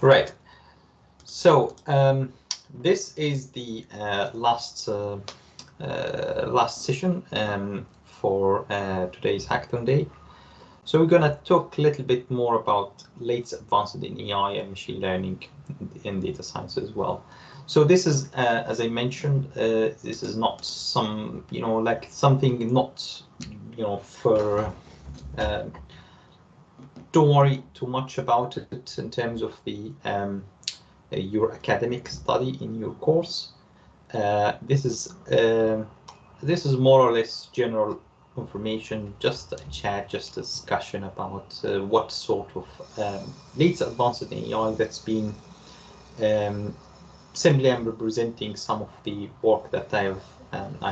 Right. So this is the last session for today's Hackathon Day. So we're going to talk a little bit more about latest advances in AI and machine learning in data science as well. So this is, as I mentioned, this is not some, like something not, for, don't worry too much about it in terms of the your academic study in your course. This is more or less general information, just a chat, just a discussion about what sort of latest advances in AI that's been. Simply, I'm representing some of the work that I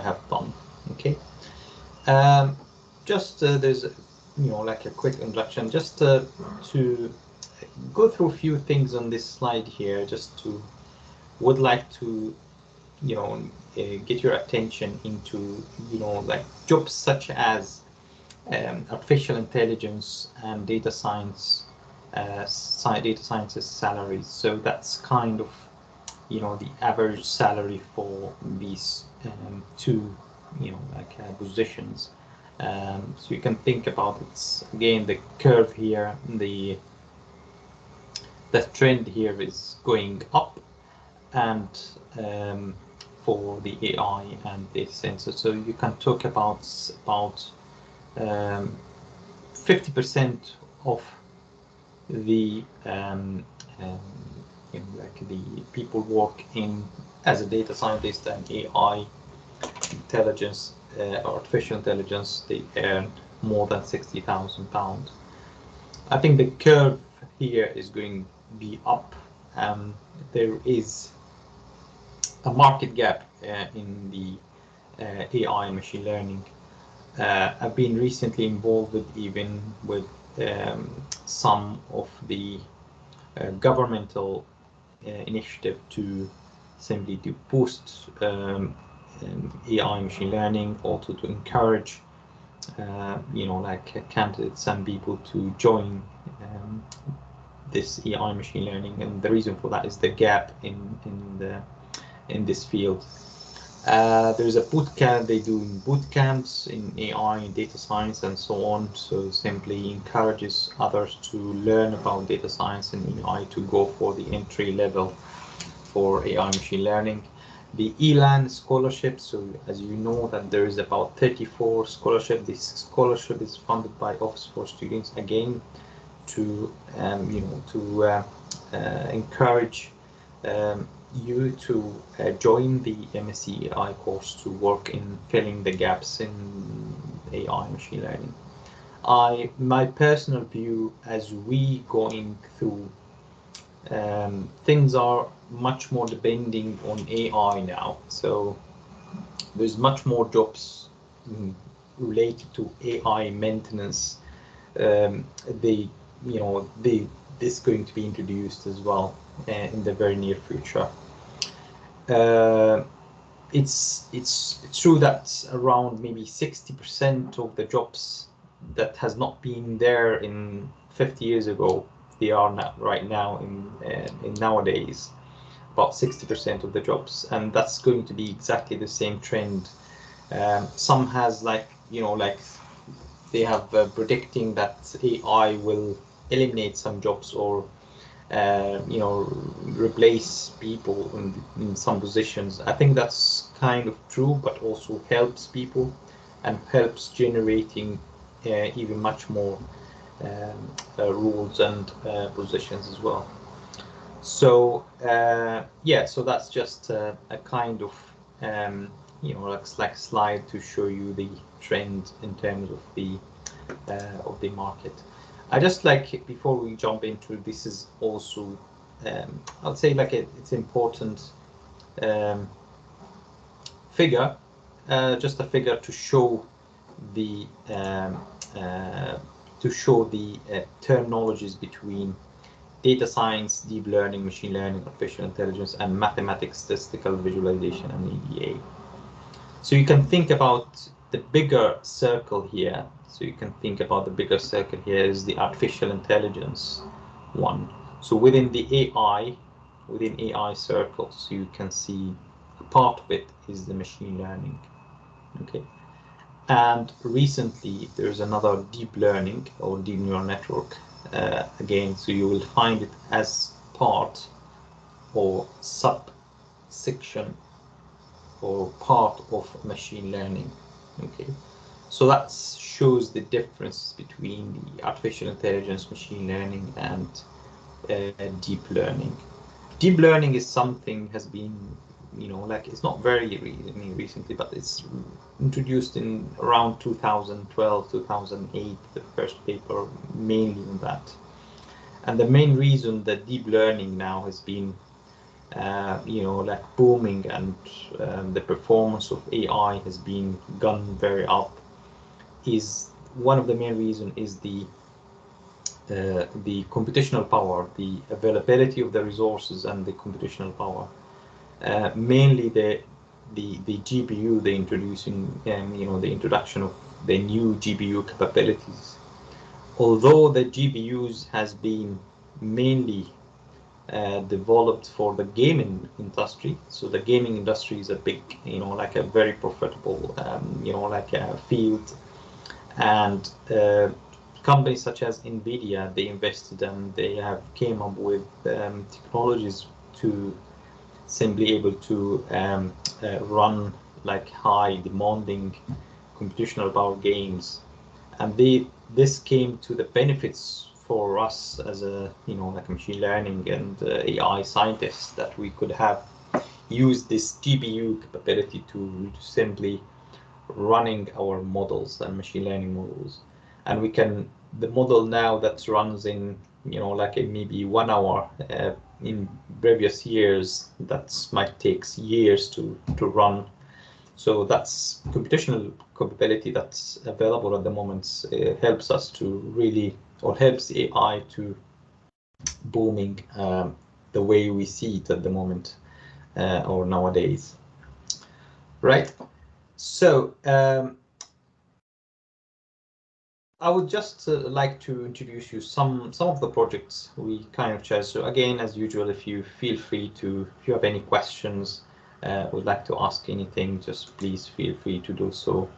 have done. Okay. Just there's like a quick introduction, just to go through a few things on this slide here. Just would like to get your attention into like jobs such as artificial intelligence and data science, data scientists salaries. So that's kind of the average salary for these two positions. So you can think about it again. The curve here, the trend here is going up, and for the AI and the sensor. So you can talk about 50% of the like the people work in as a data scientist and AI intelligence, artificial intelligence, they earn more than £60,000. I think the curve here is going to be up. There is a market gap in the AI and machine learning. I've been recently involved even with some of the governmental initiative to simply to boost AI machine learning, also to encourage like candidates and people to join this AI machine learning, and the reason for that is the gap in this field. There's a boot camp, they do boot camps in AI and data science and so on, so simply encourages others to learn about data science and AI to go for the entry level for AI machine learning. The ELAN scholarship, so as you know that there is about 34 scholarships. This scholarship is funded by Office for Students, again to encourage you to join the MSc AI course to work in filling the gaps in AI machine learning. My personal view, as we going through, things are much more depending on AI now. So there's much more jobs related to AI maintenance. This is going to be introduced as well in the very near future. It's true that around maybe 60% of the jobs that has not been there in 50 years ago, they are not right now in nowadays, about 60% of the jobs, and that's going to be exactly the same trend. Some has like they have predicting that AI will eliminate some jobs or replace people in some positions. I think that's kind of true, but also helps people and helps generating even much more rules and positions as well. So yeah, so that's just a kind of like slide to show you the trend in terms of the market. I just like, before we jump into this, is also I'll say like it's important figure, just a figure to show the terminologies between data science, deep learning, machine learning, artificial intelligence, and mathematics, statistical visualization, and EDA. So you can think about the bigger circle here. So you can think about the bigger circle here is the artificial intelligence one. So within AI circles, you can see a part of it is the machine learning. Okay. And recently, there's another deep learning or deep neural network again. So you will find it as part or subsection or part of machine learning. Okay. So that shows the difference between the artificial intelligence, machine learning, and deep learning. Deep learning is something has been, like it's not very recently, but it's introduced in around 2012, 2008, the first paper mainly on that. And the main reason that deep learning now has been, like booming, and the performance of AI has been gone very up, is one of the main reasons is the computational power, the availability of the resources, and the computational power. Mainly the GPU, the introducing, the introduction of the new GPU capabilities. Although the GPUs has been mainly developed for the gaming industry, so the gaming industry is a big, like a very profitable, like a field, and companies such as NVIDIA, they invested and they have came up with technologies to simply able to run like high demanding computational power games, and this came to the benefits for us as a like machine learning and AI scientists, that we could have used this GPU capability to simply running our models and machine learning models. And we can, the model now that runs in like maybe 1 hour, in previous years that might takes years to run. So that's computational capability that's available at the moment, helps us to really, or helps AI to booming the way we see it at the moment, or nowadays, right? So I would just like to introduce you some of the projects we kind of chose. So again, as usual, if you feel free to, if you have any questions, would like to ask anything, just please feel free to do so.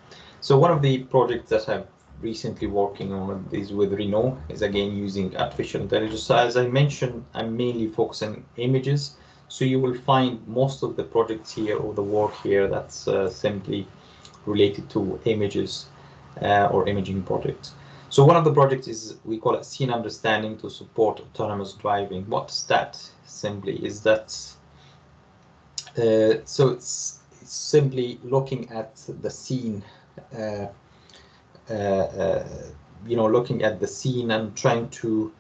So one of the projects that I've recently working on is with Renault, is again using artificial intelligence. So as I mentioned, I'm mainly focusing images. So you will find most of the projects here, or the work here, that's simply related to images. Or imaging projects. So one of the projects is, we call it scene understanding to support autonomous driving. What's that? Simply is that, so it's simply looking at the scene, looking at the scene and trying to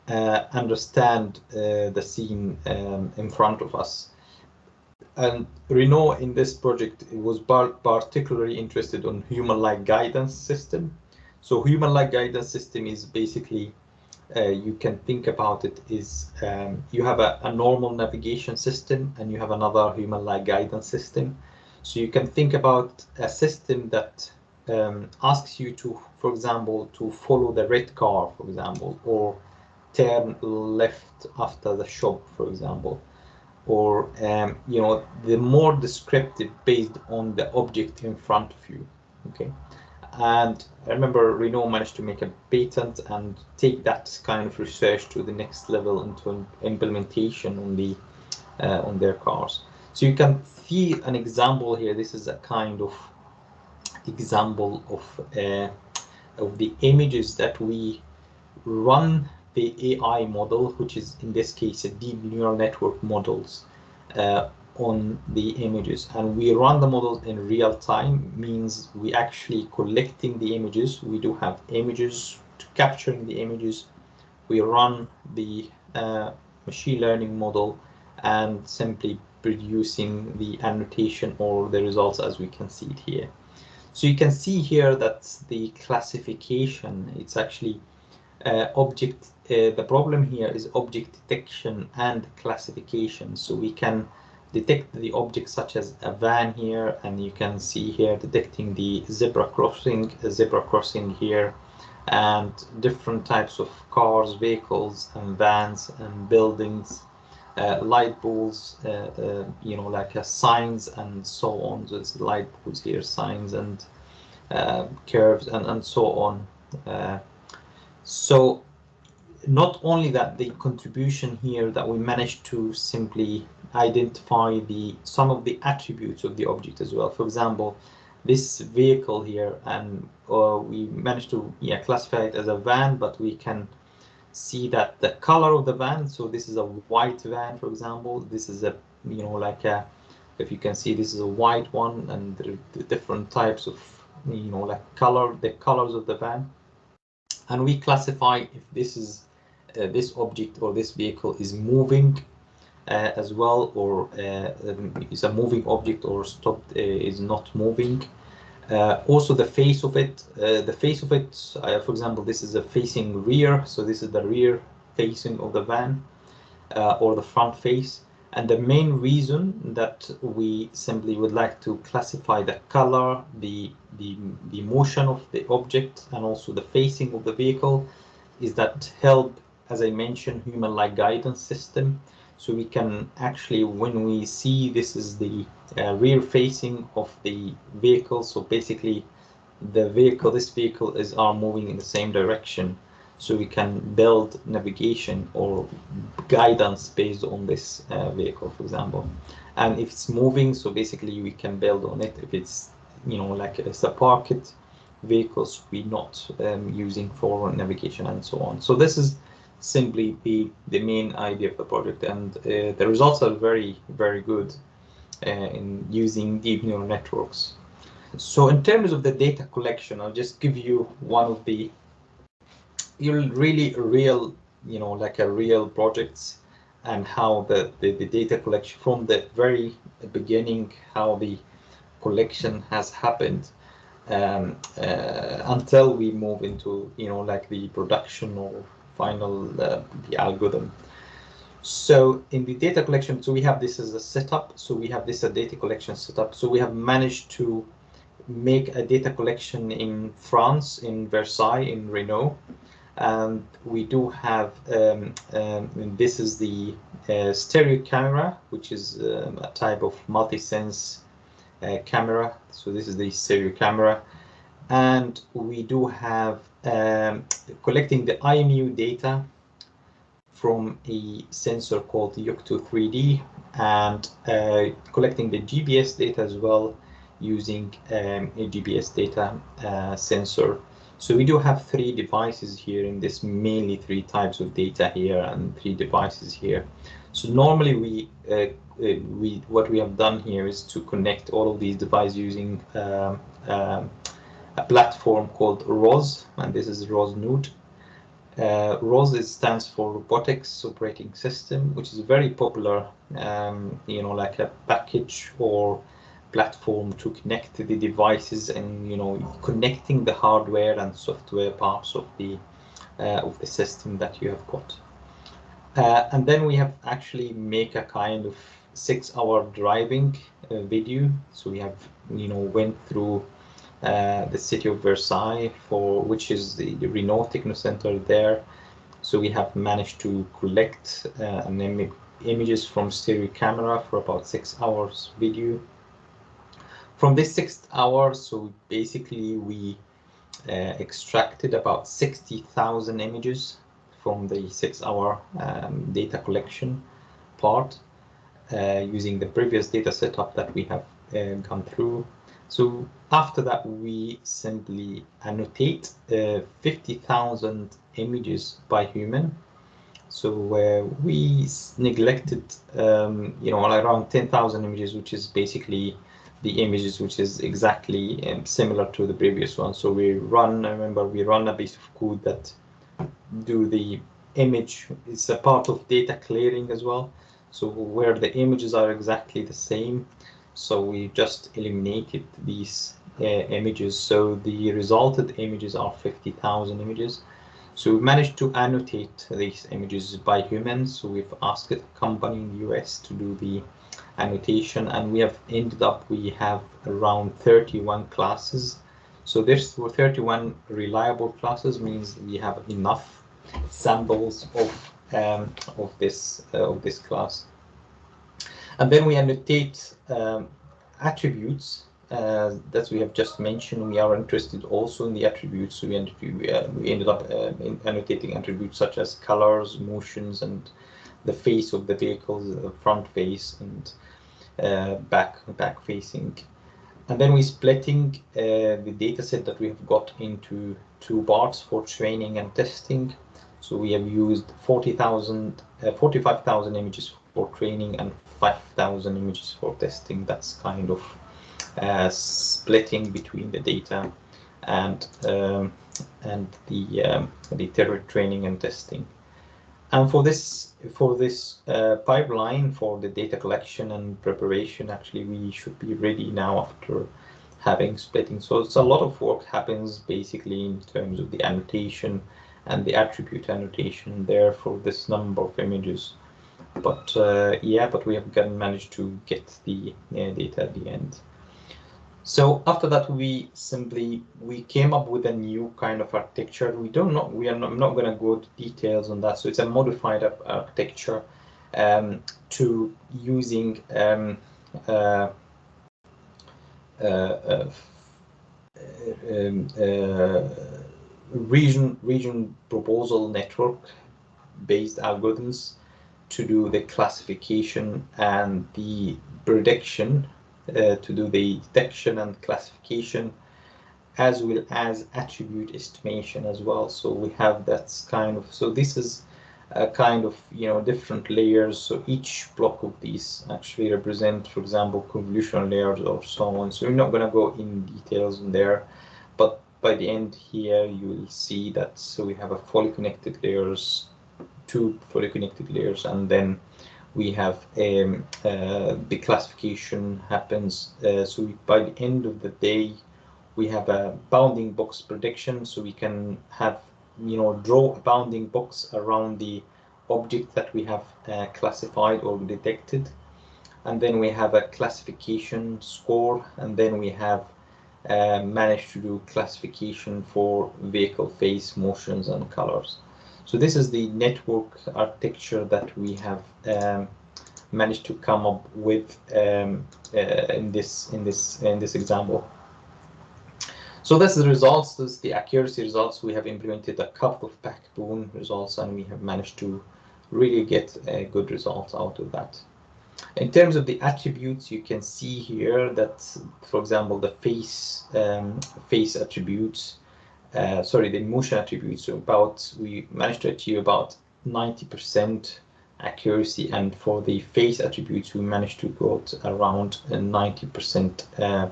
understand the scene in front of us. And Renault in this project was particularly interested on human-like guidance system. So human-like guidance system is basically, you can think about it is, you have a normal navigation system and you have another human-like guidance system. So you can think about a system that asks you to, for example, to follow the red car, for example, or turn left after the shop, for example. Or the more descriptive based on the object in front of you. Okay, and I remember Renault managed to make a patent and take that kind of research to the next level into implementation on the on their cars. So you can see an example here. This is a kind of example of the images that we run the AI model, which is in this case a deep neural network models, on the images, and we run the models in real time, means we actually collecting the images. We do have images, capturing the images, we run the machine learning model and simply producing the annotation or the results as we can see it here. So you can see here that the classification, it's actually the problem here is object detection and classification. So we can detect the objects such as a van here, and you can see here detecting the zebra crossing here, and different types of cars, vehicles, and vans and buildings, light poles, you know, like signs and so on. So it's light poles here, signs and curves and so on. So not only that, the contribution here that we managed to simply identify some of the attributes of the object as well. For example, this vehicle here, and we managed to classify it as a van, but we can see that the color of the van, so this is a white van, for example, this is a, you know, like a, if you can see, this is a white one, and the different types of, you know, like the colors of the van, and we classify if this is this object or this vehicle is moving as well, or is a moving object, or stopped, is not moving. Also the face of it, for example, this is a facing rear, so this is the rear facing of the van, or the front face. And the main reason that we simply would like to classify the color, the motion of the object, and also the facing of the vehicle is that help, as I mentioned, human-like guidance system. So we can actually, when we see this is the rear facing of the vehicle, so basically this vehicle are moving in the same direction. So we can build navigation or guidance based on this vehicle, for example. And if it's moving, so basically we can build on it. If it's, you know, like it's a parked vehicles, we're not using for navigation and so on. So this is simply the main idea of the project, and the results are very, very good in using deep neural networks. So in terms of the data collection, I'll just give you one of the really real, you know, like a real projects, and how the data collection from the very beginning, how the collection has happened until we move into, you know, like the production or final the algorithm. So in the data collection, so we have this as a setup. So we have this a data collection setup. So we have managed to make a data collection in France, in Versailles, in Renault. And we do have, this is the stereo camera, which is a type of multi-sense camera. So this is the stereo camera. And we do have collecting the IMU data from a sensor called the Yocto 3D, and collecting the GPS data as well using a GPS data sensor. So we do have 3 devices here in this, mainly 3 types of data here and 3 devices here. So normally what we have done here is to connect all of these devices using a platform called ROS, and this is ROS Node. ROS stands for Robotics Operating System, which is very popular, you know, like a package or platform to connect the devices, and, you know, connecting the hardware and software parts of the system that you have got. And then we have actually make a kind of 6-hour driving video. So we have, you know, went through the city of Versailles, which is the Renault Techno Center there. So we have managed to collect images from stereo camera for about 6 hours video. From this 6 hours, so basically we extracted about 60,000 images from the 6-hour data collection part using the previous data setup that we have gone through. So after that, we simply annotate 50,000 images by human. So we neglected, you know, around 10,000 images, which is basically the images which is exactly similar to the previous one. So we run, I remember we run a piece of code that do the image. It's a part of data clearing as well. So where the images are exactly the same. So we just eliminated these images. So the resulted images are 50,000 images. So we managed to annotate these images by humans. So we've asked a company in the US to do the annotation, and we have ended up, we have around 31 classes. So there's 31 reliable classes, means we have enough samples of this class. And then we annotate attributes that we have just mentioned. We are interested also in the attributes. So we ended up annotating attributes such as colors, motions, and the face of the vehicle, the front face and back facing. And then we're splitting the data set that we have got into two parts for training and testing. So we have used 45,000 images for training and 5,000 images for testing. That's kind of splitting between the data and the training and testing. And for this pipeline for the data collection and preparation, actually we should be ready now after having splitting. So it's a lot of work happens basically in terms of the annotation and the attribute annotation there for this number of images. But yeah, but we have managed to get the data at the end. So after that, we came up with a new kind of architecture. I'm not going to go to details on that. So it's a modified architecture to using region proposal network based algorithms to do the classification and the prediction, to do the detection and classification, as well as attribute estimation as well. So we have that kind of, so this is a kind of, different layers. So each block of these actually represent, for example, convolutional layers or so on. So we're not going to go in details in there, but by the end here, you will see that, so we have a fully connected layers, two fully connected layers, and then we have the classification happens. So by the end of the day, we have a bounding box prediction. So we can have, draw a bounding box around the object that we have classified or detected. And then we have a classification score. And then we have managed to do classification for vehicle face, motions, and colors. So this is the network architecture that we have managed to come up with in this example. So that's the results. This is the accuracy results. We have implemented a couple of backbone results, and we have managed to really get good results out of that. In terms of the attributes, you can see here that, for example, the face attributes. The motion attributes, we managed to achieve about 90% accuracy, and for the face attributes we managed to go to around 90%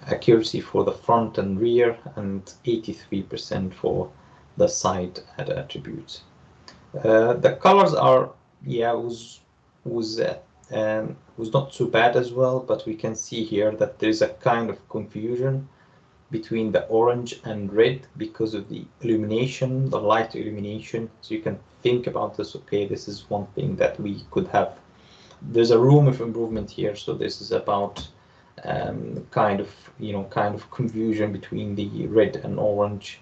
accuracy for the front and rear, and 83% for the side attributes. The colors are, was not too bad as well, but we can see here that there's a kind of confusion between the orange and red because of the illumination, the light illumination. So you can think about this, okay, this is one thing that we could have. There's a room of improvement here. So this is about kind of confusion between the red and orange.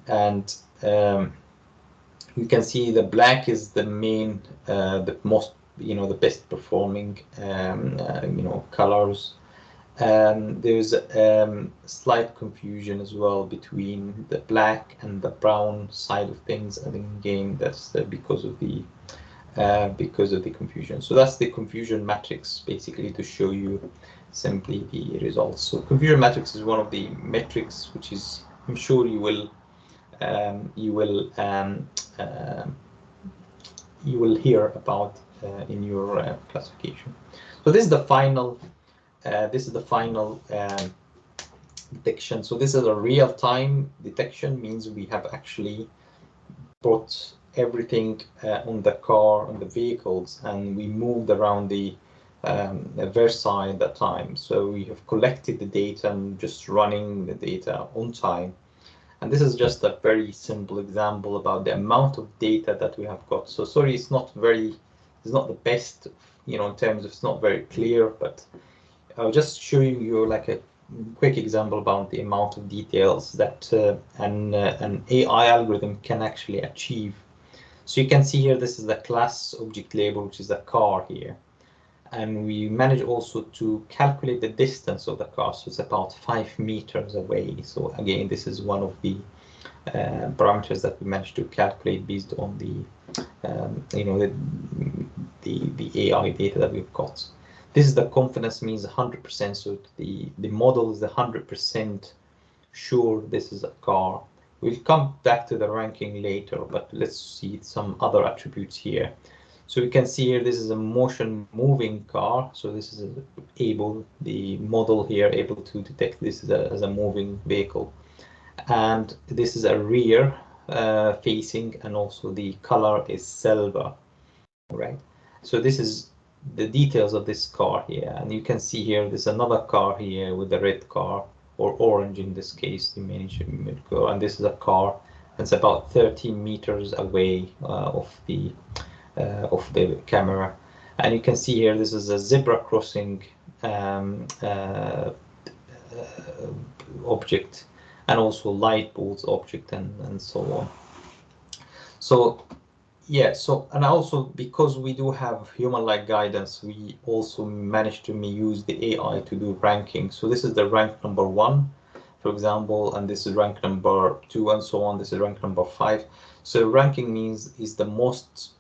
And you can see the black is the main, the most, the best performing, colors. There's slight confusion as well between the black and the brown side of things, and again that's because of the confusion. So that's the confusion matrix, basically, to show you simply the results. So confusion matrix is one of the metrics which is, I'm sure you will hear about in your classification. So this is the final. Detection. So this is a real-time detection, means we have actually put everything on the car, on the vehicles, and we moved around the Versailles at that time. So we have collected the data and just running the data on time. And this is just a very simple example about the amount of data that we have got. So sorry, it's not the best, in terms of, it's not very clear, but I was just showing you like a quick example about the amount of details that an AI algorithm can actually achieve. So you can see here, this is the class object label, which is the car here. And we manage also to calculate the distance of the car. So it's about 5 meters away. So again, this is one of the parameters that we managed to calculate based on the the AI data that we've got. This is the confidence means 100%. So the model is 100% sure this is a car. We'll come back to the ranking later, but let's see some other attributes here. So we can see here, this is a motion moving car. So this is the model here able to detect this as a moving vehicle. And this is a rear facing, and also the color is silver, right? So this is the details of this car here. And you can see here, there's another car here with the red car, or orange in this case, the main car. And this is a car that's about 13 meters away of the camera. And you can see here, this is a zebra crossing object, and also light bulbs object, and so on. So yeah, so, and also because we do have human-like guidance, we also managed to use the AI to do ranking. So this is the rank number 1, for example, and this is rank number 2, and so on. This is rank number 5. So ranking means is the most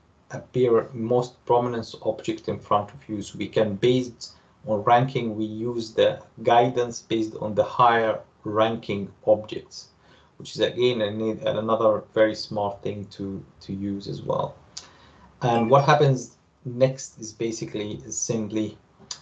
prominent object in front of you. So we can, based on ranking, we use the guidance based on the higher ranking objects, which is again another very smart thing to use as well. And what happens next is basically simply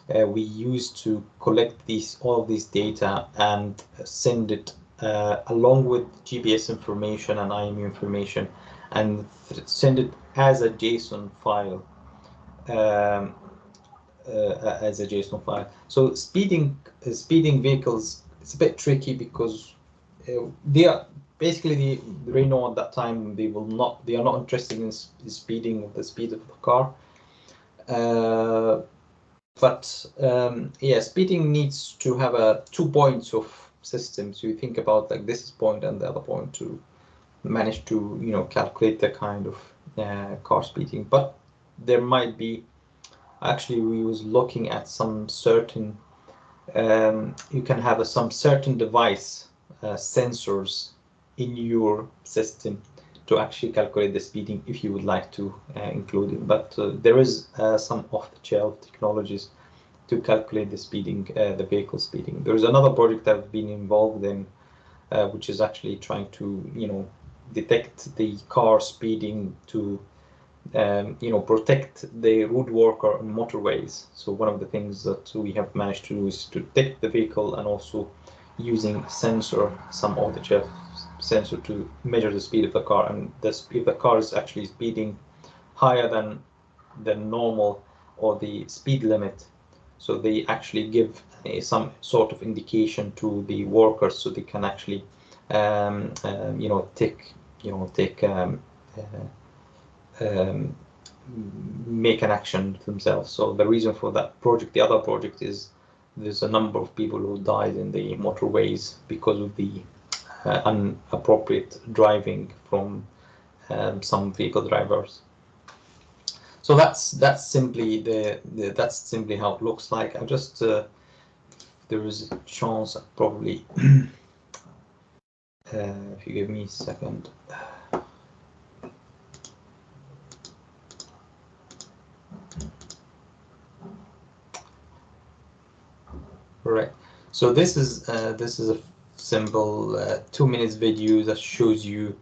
we use to collect all of these data and send it along with GPS information and IMU information, and send it as a JSON file. So speeding vehicles, it's a bit tricky because they are basically they know at that time they are not interested in speeding of the speed of the car. Yeah, speeding needs to have 2 points of system. So you think about like this point and the other point to manage to calculate the kind of car speeding. But there might be, actually we was looking at some certain you can have some certain device sensors in your system to actually calculate the speeding if you would like to include it. But there is some off-the-shelf technologies to calculate the speeding, the vehicle speeding. There is another project I've been involved in, which is actually trying to detect the car speeding to protect the road worker on motorways. So one of the things that we have managed to do is to detect the vehicle, and also using sensor, some off-the-shelf sensor, to measure the speed of the car. And the speed of the car is actually speeding higher than normal, or the speed limit. So they actually give some sort of indication to the workers, so they can actually make an action themselves. So the reason for that project, the other project, is there's a number of people who died in the motorways because of the inappropriate driving from some vehicle drivers. So that's simply that's simply how it looks like. I just there is a chance probably if you give me a second. Right. So this is a simple 2-minute video that shows you.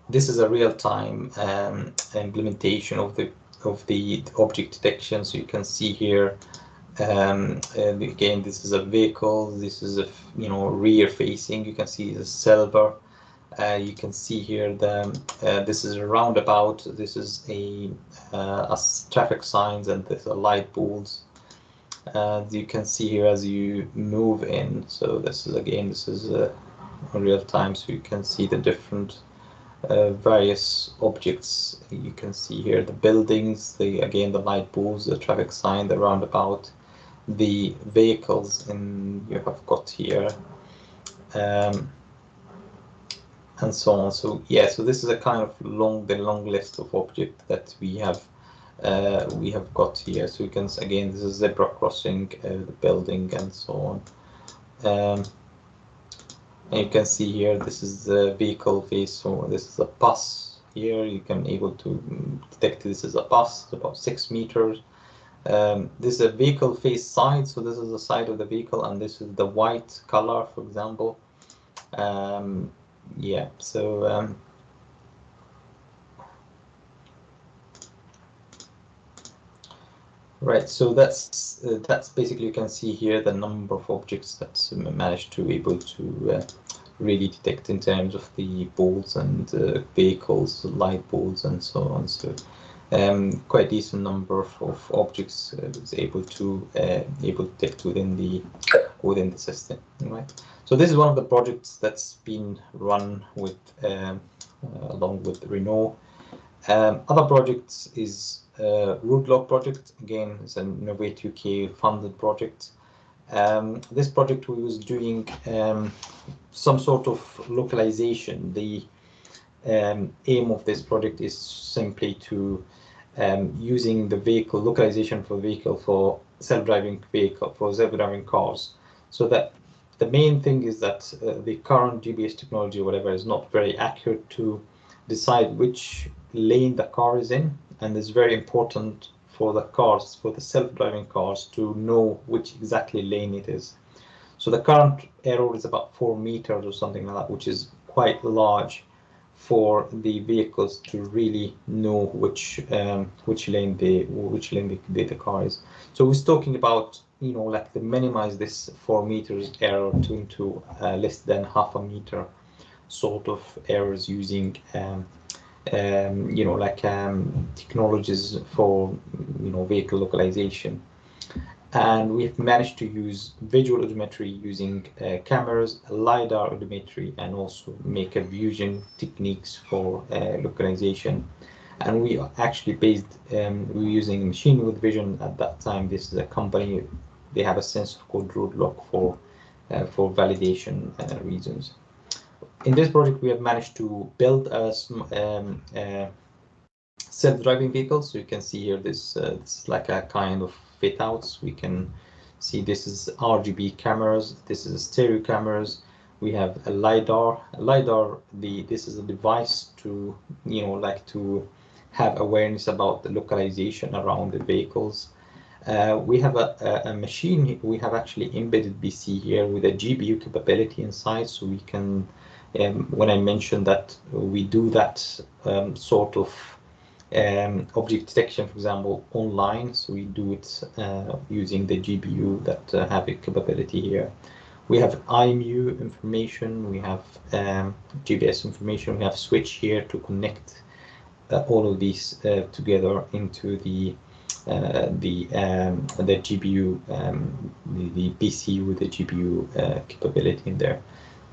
This is a real-time implementation of the object detection. So you can see here. Again, this is a vehicle. This is a rear facing. You can see the silver. You can see here this is a roundabout. This is a traffic signs, and there's a light bulbs. You can see here as you move in. So this is real time. So you can see the different various objects. You can see here the buildings, the light bulbs, the traffic sign, the roundabout, the vehicles you have got here, and so on. So yeah, so this is a kind of long list of objects that we have got here. So you can, again, this is zebra crossing, the building, and so on. And you can see here, this is the vehicle face. So this is a bus here. You can able to detect this is a bus. It's about 6 meters. This is a vehicle face side. So this is the side of the vehicle, and this is the white color, for example. Yeah, so right, so that's basically, you can see here the number of objects that's managed to able to really detect in terms of the balls and vehicles, light balls, and so on. So quite decent number of objects is able to detect within the system. Right. So this is one of the projects that's been run with along with Renault. Other projects is Roadlog project. Again, it's an Innovate UK funded project. This project we was doing some sort of localization. The aim of this project is simply to using the vehicle localization for vehicle for self-driving cars. So that the main thing is that the current GPS technology or whatever is not very accurate to decide which lane the car is in, and it's very important for the self-driving cars to know which exactly lane it is. So the current error is about 4 meters or something like that, which is quite large for the vehicles to really know which lane the car is. So we're talking about, like to minimize this 4 meters error into less than half a meter sort of errors using technologies for vehicle localization. And we've managed to use visual odometry using cameras, LiDAR odometry, and also maker fusion techniques for localization. And we actually we're using machine with vision at that time. This is a company, they have a sensor called Roadlock for validation reasons. In this project, we have managed to build a self-driving vehicle. So you can see here this is like a kind of fit outs. We can see this is RGB cameras, this is stereo cameras, we have a LiDAR. This is a device to to have awareness about the localization around the vehicles. We have a machine, we have actually embedded BC here with a GPU capability inside, so we can when I mentioned that we do that sort of object detection, for example, online. So we do it using the GPU that have a capability here. We have IMU information, we have GPS information, we have switch here to connect all of these together into the GPU, the PC with the GPU capability in there.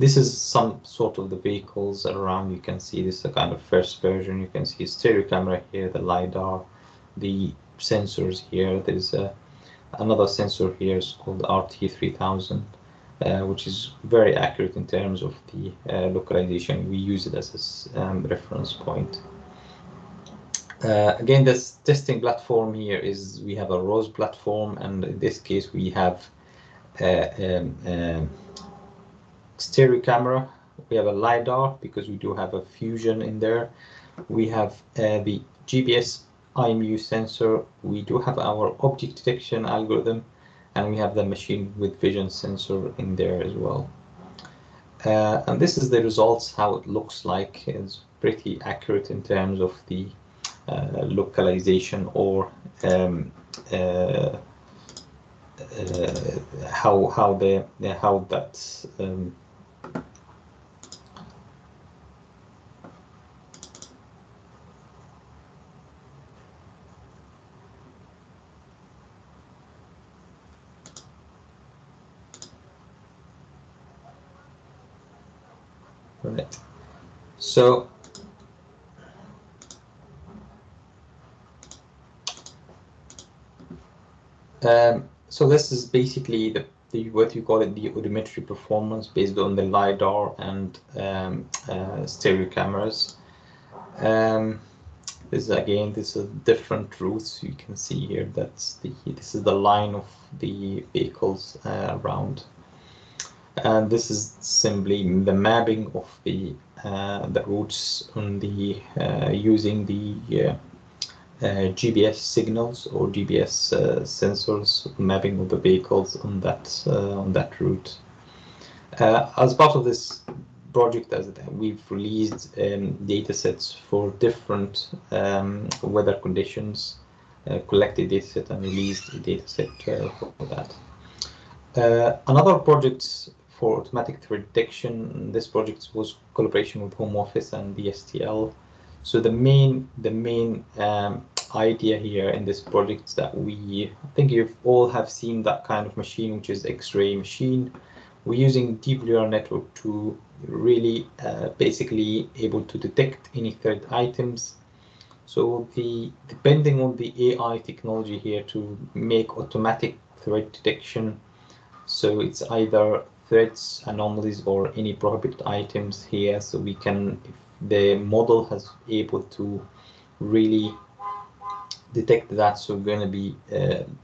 This is some sort of the vehicles around. You can see this is a kind of first version. You can see stereo camera here, the LiDAR, the sensors here. There's another sensor here, it's called RT3000, which is very accurate in terms of the localization. We use it as a reference point. Again, this testing platform here is, we have a ROSE platform, and in this case we have stereo camera, we have a LiDAR because we do have a fusion in there. We have the GPS IMU sensor, we do have our object detection algorithm, and we have the machine with vision sensor in there as well. And this is the results, how it looks like. It's pretty accurate in terms of the localization, or how that right. So So this is basically the what you call it, the odometry performance based on the LiDAR and stereo cameras. This is different routes. You can see here this is the line of the vehicles around, and this is simply the mapping of the routes on the using the GPS signals or GPS sensors, mapping of the vehicles on that route. As part of this project, we've released data sets for different weather conditions, collected data set and released a data set for that. Another project for automatic threat detection. This project was collaboration with Home Office and the STL. So the main idea here in this project is that I think you all have seen that kind of machine, which is X-ray machine. We're using deep neural network to really basically able to detect any threat items. So depending on the AI technology here to make automatic threat detection. So it's either threats, anomalies, or any prohibited items here. So we can, if the model has able to really detect that, so we're going to be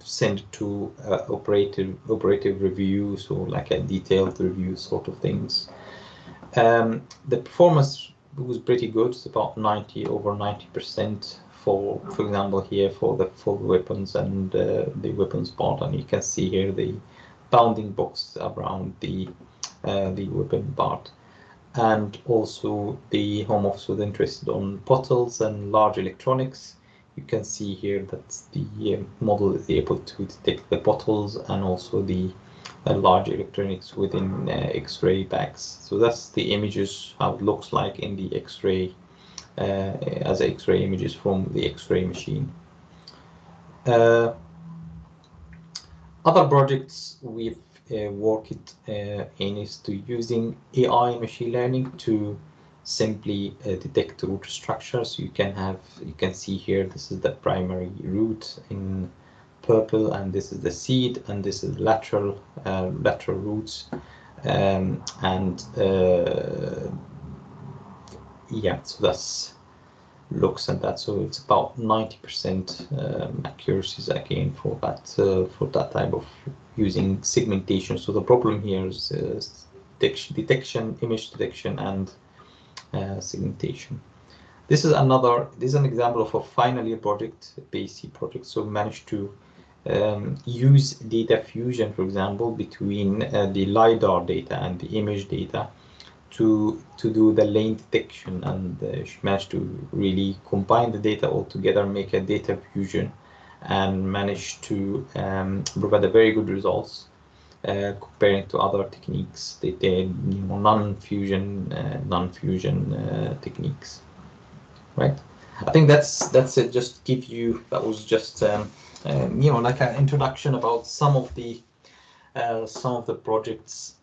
sent to operative review, so like a detailed review sort of things. The performance was pretty good. It's about over 90% for example here for the full weapons and the weapons part, and you can see here the bounding box around the weapon part. And also the Home Office was interested on bottles and large electronics. You can see here that the model is able to detect the bottles and also the large electronics within X-ray bags. So that's the images, how it looks like in the X-ray, as X-ray images from the X-ray machine. Other projects we've worked in is to using AI and machine learning to simply detect root structures. You can see here, this is the primary root in purple, and this is the seed, and this is lateral roots, yeah, so that's looks at that. So it's about 90% accuracies again for that type of using segmentation. So the problem here is detection, image detection, and segmentation. This is an example of a final year project, BAC project. So we managed to use data fusion, for example, between the LiDAR data and the image data to do the lane detection, and she managed to really combine the data all together, make a data fusion, and managed to provide a very good results comparing to other techniques, non-fusion techniques, right? I think that's it. Just give you, that was just like an introduction about some of the projects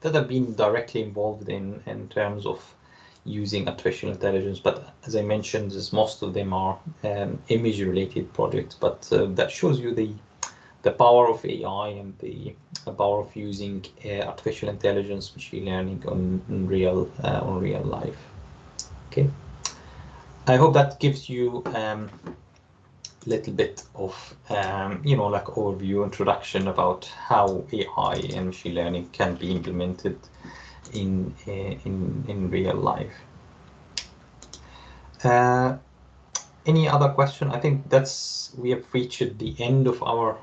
that have been directly involved in terms of using artificial intelligence. But as I mentioned, most of them are image related projects, but that shows you the power of AI and the power of using artificial intelligence, machine learning on real life. Okay, I hope that gives you little bit of like overview introduction about how AI and machine learning can be implemented in real life. Any other question? I think we have reached the end of our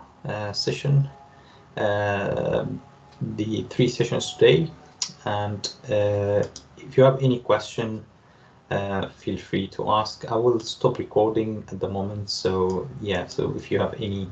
session, the 3 sessions today, and if you have any question, feel free to ask. I will stop recording at the moment, so yeah, so if you have any